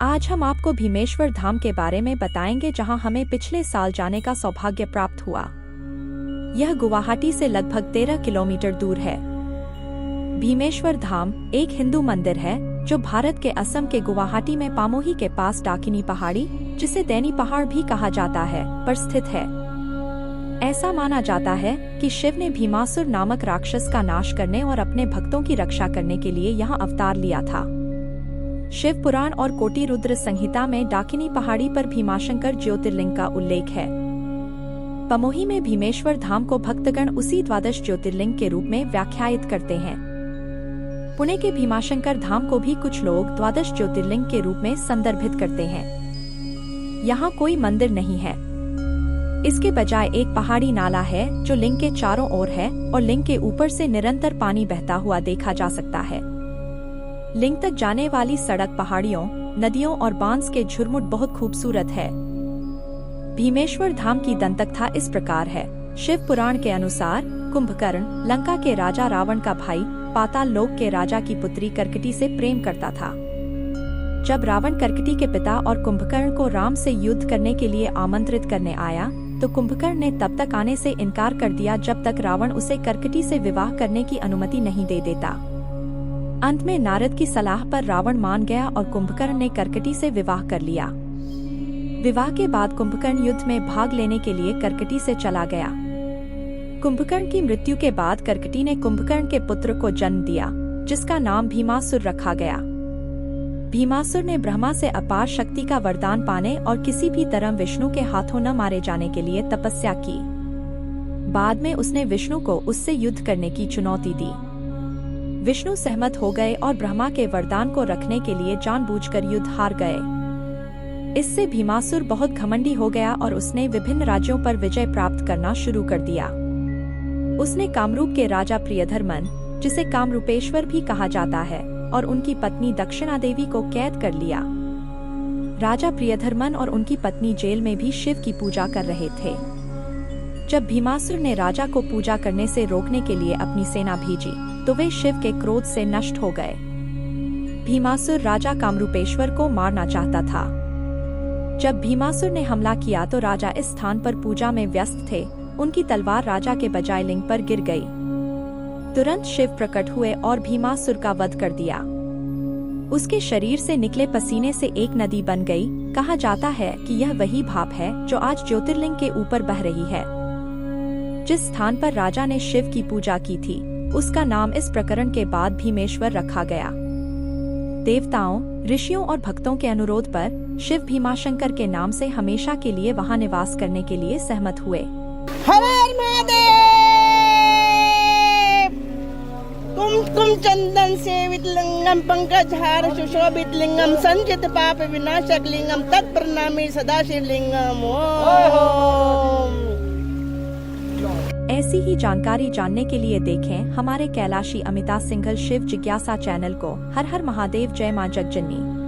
आज हम आपको भीमेश्वर धाम के बारे में बताएंगे, जहां हमें पिछले साल जाने का सौभाग्य प्राप्त हुआ। यह गुवाहाटी से लगभग 13 किलोमीटर दूर है। भीमेश्वर धाम एक हिंदू मंदिर है जो भारत के असम के गुवाहाटी में पामोही के पास डाकिनी पहाड़ी, जिसे दैनी पहाड़ भी कहा जाता है, पर स्थित है। ऐसा माना जाता है कि शिव ने भीमासुर नामक राक्षस का नाश करने और अपने भक्तों की रक्षा करने के लिए यहाँ अवतार लिया था। शिव पुराण और कोटि रुद्र संहिता में डाकिनी पहाड़ी पर भीमाशंकर ज्योतिर्लिंग का उल्लेख है। पमोही में भीमेश्वर धाम को भक्तगण उसी द्वादश ज्योतिर्लिंग के रूप में व्याख्यायित करते हैं। पुणे के भीमाशंकर धाम को भी कुछ लोग द्वादश ज्योतिर्लिंग के रूप में संदर्भित करते हैं। यहाँ कोई मंदिर नहीं है। इसके बजाय एक पहाड़ी नाला है जो लिंग के चारों ओर है और लिंग के ऊपर से निरंतर पानी बहता हुआ देखा जा सकता है। लिंग तक जाने वाली सड़क पहाड़ियों, नदियों और बांस के झुरमुट बहुत खूबसूरत है। भीमेश्वर धाम की दंतकथा इस प्रकार है। शिव पुराण के अनुसार कुंभकर्ण लंका के राजा रावण का भाई, पाताल लोक के राजा की पुत्री कर्कटी से प्रेम करता था। जब रावण कर्कटी के पिता और कुंभकर्ण को राम से युद्ध करने के लिए आमंत्रित करने आया, तो कुंभकर्ण ने तब तक आने से इनकार कर दिया जब तक रावण उसे कर्कटी से विवाह करने की अनुमति नहीं दे देता। अंत में नारद की सलाह पर रावण मान गया और कुंभकर्ण ने कर्कटी से विवाह कर लिया। विवाह के बाद कुंभकर्ण युद्ध में भाग लेने के लिए कर्कटी से चला गया। कुंभकर्ण की मृत्यु के बाद कर्कटी ने कुंभकर्ण के पुत्र को जन्म दिया, जिसका नाम भीमासुर रखा गया। भीमासुर ने ब्रह्मा से अपार शक्ति का वरदान पाने और किसी भी तरह विष्णु के हाथों न मारे जाने के लिए तपस्या की। बाद में उसने विष्णु को उससे युद्ध करने की चुनौती दी। विष्णु सहमत हो गए और ब्रह्मा के वरदान को रखने के लिए जानबूझकर युद्ध हार गए। इससे भीमासुर बहुत घमंडी हो गया और उसने विभिन्न राज्यों पर विजय प्राप्त करना शुरू कर दिया। उसने कामरूप के राजा प्रियधर्मन, जिसे कामरूपेश्वर भी कहा जाता है, और उनकी पत्नी दक्षिणा देवी को कैद कर लिया। राजा प्रियधर्मन और उनकी पत्नी जेल में भी शिव की पूजा कर रहे थे। जब भीमासुर ने राजा को पूजा करने से रोकने के लिए अपनी सेना भेजी, तो वे शिव के क्रोध से नष्ट हो गए। भीमासुर राजा कामरूपेश्वर को मारना चाहता था। जब भीमासुर ने हमला किया तो राजा इस स्थान पर पूजा में व्यस्त थे। उनकी तलवार राजा के बजाय लिंग पर गिर गई। तुरंत शिव प्रकट हुए और भीमासुर का वध कर दिया। उसके शरीर से निकले पसीने से एक नदी बन गई। कहा जाता है कि यह वही भाप है जो आज ज्योतिर्लिंग के ऊपर बह रही है। जिस स्थान पर राजा ने शिव की पूजा की थी, उसका नाम इस प्रकरण के बाद भीमेश्वर रखा गया। देवताओं, ऋषियों और भक्तों के अनुरोध पर शिव भीमाशंकर के नाम से हमेशा के लिए वहां निवास करने के लिए सहमत हुए। हर हर महादेव। कुमकुम चंदन सेवित लिंगम पंकजहार सुशोभित लिंगम संचित पाप विनाशक लिंगम तत्प्रणामी सदा शिवलिंगम। ओम। ऐसी ही जानकारी जानने के लिए देखें हमारे कैलाशी अमिता सिंघल शिव जिज्ञासा चैनल को। हर हर महादेव। जय मां जगजननी।